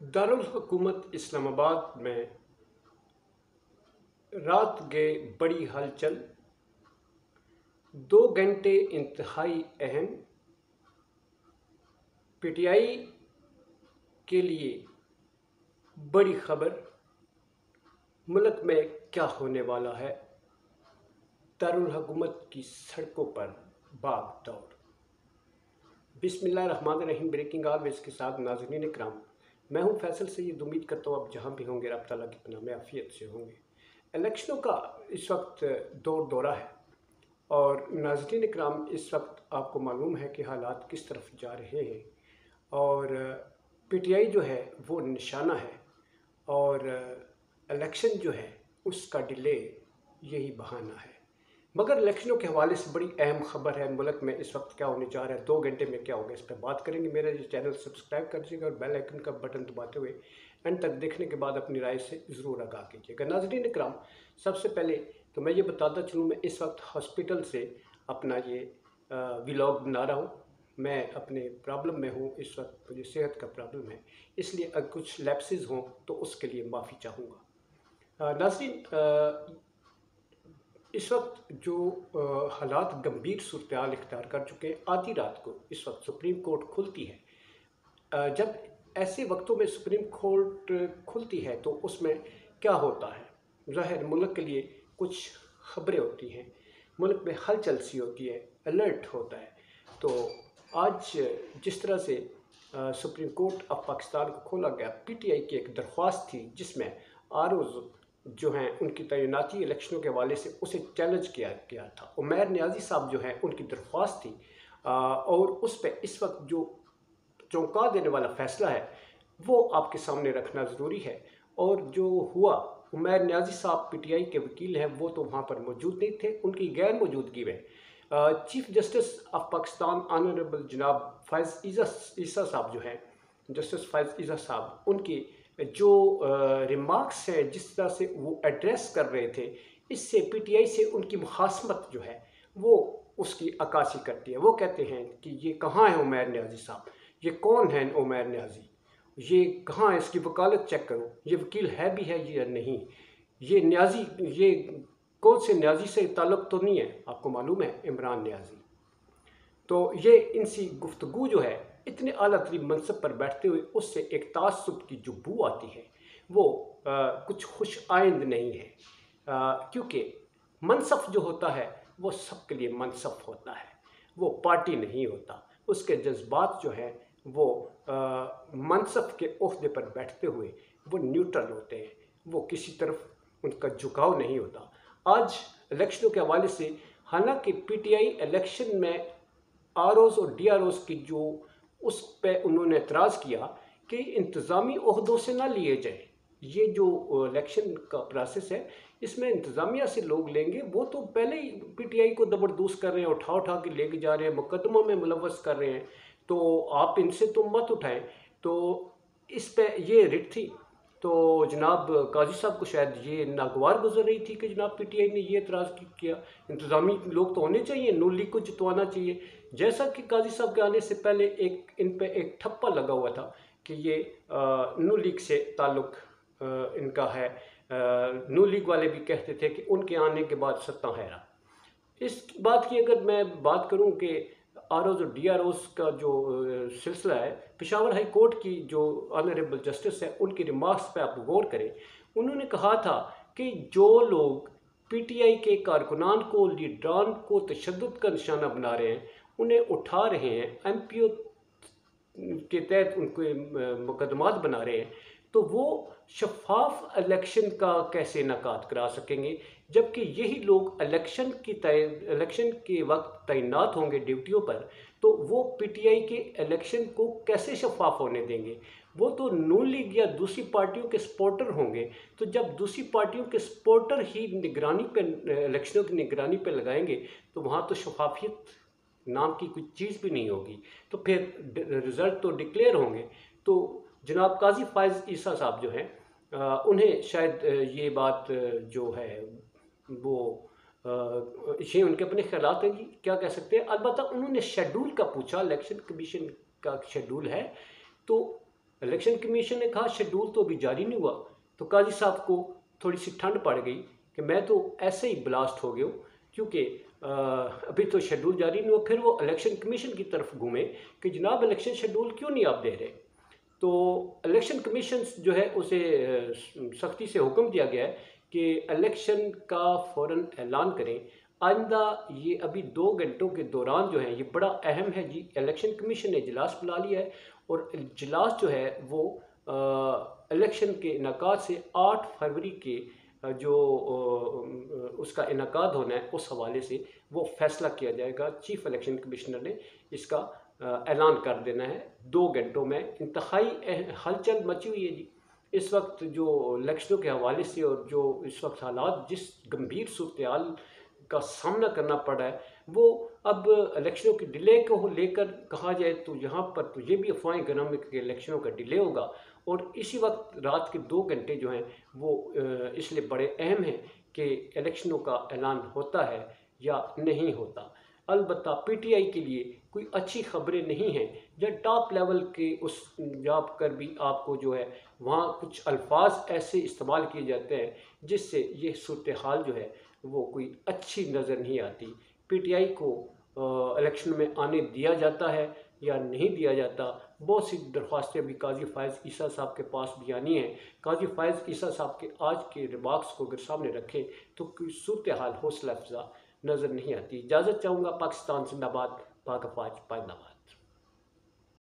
दारुल हुकूमत इस्लामाबाद में रात गए बड़ी हलचल। 2 घंटे इंतहाई अहम। पीटीआई के लिए बड़ी खबर। मुल्क में क्या होने वाला है। दारुल हुकूमत की सड़कों पर भाग दौड़। बिस्मिल्लाहिर्रहमानिर्रहीम। ब्रेकिंग ऑलवेज के साथ नाज़रीन इकराम, मैं हूं फैसल सईद। उम्मीद करता हूँ आप जहाँ भी होंगे रब ताला की पनाह में आफियत से होंगे। इलेक्शनों का इस वक्त दौर दौरा है और नाज़रीन इकराम, इस वक्त आपको मालूम है कि हालात किस तरफ जा रहे हैं और पीटीआई जो है वो निशाना है और इलेक्शन जो है उसका डिले यही बहाना है। मगर इलेक्शनों के हवाले से बड़ी अहम खबर है। मुल्क में इस वक्त क्या होने जा रहा है, 2 घंटे में क्या होगा, इस पर बात करेंगे। मेरा ये चैनल सब्सक्राइब कर दीजिएगा और बेल आइकन का बटन दबाते हुए एंड तक देखने के बाद अपनी राय से ज़रूर आगाह कीजिएगा। नाज़रीन इकराम, सबसे पहले तो मैं ये बताता चलूँ, मैं इस वक्त हॉस्पिटल से अपना ये व्लॉग बना रहा हूँ। मैं अपने प्रॉब्लम में हूँ, इस वक्त मुझे सेहत का प्रॉब्लम है, इसलिए अगर कुछ लैप्सेस हों तो उसके लिए माफ़ी चाहूँगा। नाज़रीन, इस वक्त जो हालात गंभीर सूरत हाल इख्तियार कर चुके हैं। आधी रात को इस वक्त सुप्रीम कोर्ट खुलती है। जब ऐसे वक्तों में सुप्रीम कोर्ट खुलती है तो उसमें क्या होता है, ज़ाहिर मुल्क के लिए कुछ खबरें होती हैं, मुल्क में हलचल सी होती है, अलर्ट होता है। तो आज जिस तरह से सुप्रीम कोर्ट ऑफ पाकिस्तान को खोला गया, पीटीआई की एक दरख्वास्त थी जिसमें आरओज़ जो हैं उनकी तैनाती इलेक्शनों के हवाले से उसे चैलेंज किया गया था। उमैर नियाज़ी साहब जो हैं उनकी दरख्वास्त थी और उस पर इस वक्त जो चौंका देने वाला फ़ैसला है वो आपके सामने रखना ज़रूरी है। और जो हुआ, उमैर नियाज़ी साहब पीटीआई के वकील हैं, वो तो वहाँ पर मौजूद नहीं थे। उनकी गैर मौजूदगी में chief justice of Pakistan honourable जनाब फ़ैज़ ईसा साहब जो हैं, जस्टिस फ़ैज़ ईसा साहब, उनकी जो रिमार्क्स हैं, जिस तरह से वो एड्रेस कर रहे थे, इससे पीटीआई से उनकी मुखासमत जो है वो उसकी अक्कासी करती है। वो कहते हैं कि ये कहाँ है उमैर नियाज़ी साहब, ये कौन है उमैर नियाज़ी, ये कहाँ है, इसकी वकालत चेक करो, ये वकील है भी है या नहीं, ये नियाज़ी, ये कौन से नियाज़ी से ताल्लुक़ तो नहीं है, आपको मालूम है इमरान नियाज़ी। तो ये इनसी गुफ्तगू जो है, इतने आला तरीन मनसब पर बैठते हुए उससे एक तासुब की जो बू आती है वो कुछ खुश आइंद नहीं है। क्योंकि मनसब जो होता है वो सबके लिए मनसब होता है, वो पार्टी नहीं होता। उसके जज्बात जो हैं वो मनसब के ओहदे पर बैठते हुए वो न्यूट्रल होते हैं, वो किसी तरफ उनका झुकाव नहीं होता। आज इलेक्शनों के हवाले से हालांकि पीटीआई इलेक्शन में आरओज़ और डीआरओज़ की जो उस पर उन्होंने एतराज़ किया कि इंतज़ामी ओहदों से ना लिए जाए। ये जो इलेक्शन का प्रोसेस है इसमें इंतज़ामिया से लोग लेंगे, वो तो पहले ही पीटीआई को ज़बरदस्त कर रहे हैं, उठा उठा के लेके जा रहे हैं, मुकदमों में मुलव्वस कर रहे हैं, तो आप इनसे तो मत उठाएं। तो इस पर ये रिट थी। तो जनाब काजी साहब को शायद ये नागवार गुजर रही थी कि जनाब पीटीआई ने ये एतराज़ किया, इंतज़ामी लोग तो होने चाहिए, नून लीग को जितवाना चाहिए। जैसा कि काजी साहब के आने से पहले इन पे एक ठप्पा लगा हुआ था कि ये नून लीग से ताल्लुक़ इनका है। नून लीग वाले भी कहते थे कि उनके आने के बाद सत्ता हैरा। इस बात की अगर मैं बात करूं कि आरओज़ और डीआरओज़ का जो सिलसिला है, पेशावर हाई कोर्ट की जो ऑनरेबल जस्टिस है उनकी रिमार्क्स पे आप गौर करें। उन्होंने कहा था कि जो लोग पीटीआई के कारकुनान को, लीडरान को तशद्दुद का निशाना बना रहे हैं, उन्हें उठा रहे हैं, एमपीओ के तहत उनके मुकदमात बना रहे हैं, तो वो शफाफ इलेक्शन का कैसे इनेकाद करा सकेंगे, जबकि यही लोग इलेक्शन के वक्त तैनात होंगे ड्यूटियों पर, तो वो पीटीआई के इलेक्शन को कैसे शफाफ होने देंगे। वो तो नून लीग या दूसरी पार्टियों के सपोर्टर होंगे, तो जब दूसरी पार्टियों के सपोर्टर ही निगरानी पे, इलेक्शनों की निगरानी पे लगाएंगे, तो वहाँ तो शफाफियत नाम की कोई चीज़ भी नहीं होगी, तो फिर रिज़ल्ट तो डिक्लेयर होंगे। तो जनाब काजी फ़ैज़ ईसा साहब जो हैं, उन्हें शायद ये बात जो है वो ये उनके अपने ख्यालात हैं जी, क्या कह सकते हैं। अलबत्ता उन्होंने शेड्यूल का पूछा, इलेक्शन कमीशन का शेड्यूल है, तो इलेक्शन कमीशन ने कहा शेड्यूल तो अभी जारी नहीं हुआ, तो काजी साहब को थोड़ी सी ठंड पड़ गई कि मैं तो ऐसे ही ब्लास्ट हो गया हूँ, क्योंकि अभी तो शेड्यूल जारी नहीं हुआ। फिर वो इलेक्शन कमीशन की तरफ घूमे कि जनाब इलेक्शन शेड्यूल क्यों नहीं आप दे रहे। तो इलेक्शन कमीशन जो है उसे सख्ती से हुक्म दिया गया है कि इलेक्शन का फ़ौरन ऐलान करें। आइंदा ये अभी 2 घंटों के दौरान जो है ये बड़ा अहम है जी। इलेक्शन कमीशन ने इजलास बुला लिया है और इजलास जो है वो इलेक्शन के इनकाद से 8 फरवरी के जो उसका इनकाद होना है उस हवाले से वो फैसला किया जाएगा। चीफ इलेक्शन कमिश्नर ने इसका ऐलान कर देना है 2 घंटों में। इंतहाई हलचल मची हुई है जी इस वक्त जो इलेक्शनों के हवाले से, और जो इस वक्त हालात जिस गंभीर सूरत हाल का सामना करना पड़ा है, वो अब इलेक्शनों के डिले को लेकर कहा जाए तो यहाँ पर तो ये भी अफवाहें गर्म है कि इलेक्शनों का डिले होगा। और इसी वक्त रात के 2 घंटे जो हैं वो इसलिए बड़े अहम हैं कि इलेक्शनों का ऐलान होता है या नहीं होता। अलबत्ता पीटीआई के लिए कोई अच्छी खबरें नहीं हैं, या टॉप लेवल के उस जॉब कर भी आपको जो है वहाँ कुछ अल्फाज ऐसे इस्तेमाल किए जाते हैं जिससे ये सूरत हाल जो है वो कोई अच्छी नज़र नहीं आती। पीटीआई को इलेक्शन में आने दिया जाता है या नहीं दिया जाता। बहुत सी दरख्वास्तें अभी काजी फ़ायज़ ईसा साहब के पास भी आनी हैं। काजी फ़ायज़ ईसा साहब के आज के रिमार्क्स को अगर सामने रखें तो कोई सूरत हाल हौसला अफजा नज़र नहीं आती। इजाज़त चाहूँगा। पाकिस्तान जिंदाबाद, पाक अफवाज पाइंदाबाद।